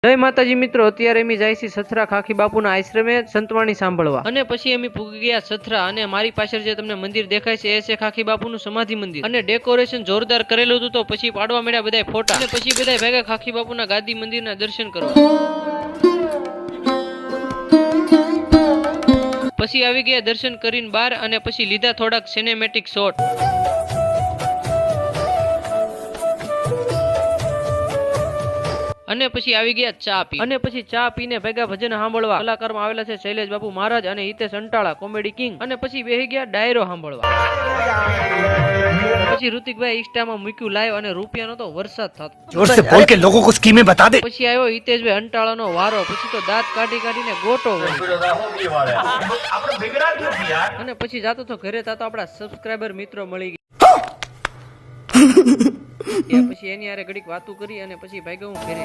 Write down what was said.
જય માતાજી મિત્રો, અત્યારે અમે જાય છે સથરા ખાખી બાપુના આશ્રમે સંતવાણી સાંભળવા અને પછી અમે પૂગી ગયા સથરા અને મારી પાછળ જે તમને મંદિર દેખાય છે એ છે ખાખી બાપુનું સમાધિ મંદિર અને ડેકોરેશન જોરદાર કરેલું હતું. તો પછી પાડવા મળ્યા બધા ફોટા અને પછી બધા ભેગા ખાખી બાપુના ગાદી મંદિરના દર્શન કરવા. પછી આવી ગયા દર્શન કરીને બહાર અને પછી લીધા થોડાક સિનેમેટિક શોટ. અને પછી આવી ગયા ચા પી અને પછી ચા પીને ભેગા ભજન સાંભળવા. કલાકારમાં આવેલા છે શૈલેષ બાપુ મહારાજ અને હિતેશ અંટાળા કોમેડી કિંગ અને પછી બેહી ગયા ડાયરો સાંભળવા. પછી ઋતિકભાઈ ઇન્સ્ટામાં મૂક્યું લાઈવ અને રૂપિયાનો તો વરસાદ થતો. जोर से बोल के लोगों को स्कीमें बता दे. પછી આવ્યો હિતેશભાઈ અંટાળાનો વારો. પછી તો દાંત કાઢીને ગોટો અને પછી જાતો તો ઘરે તાતો આપણા સબસ્ક્રાઇબર મિત્રો મળી ગયા. પછી એની હારે ઘડીક વાતું કરી અને પછી ભાગ્યો હું ઘરે.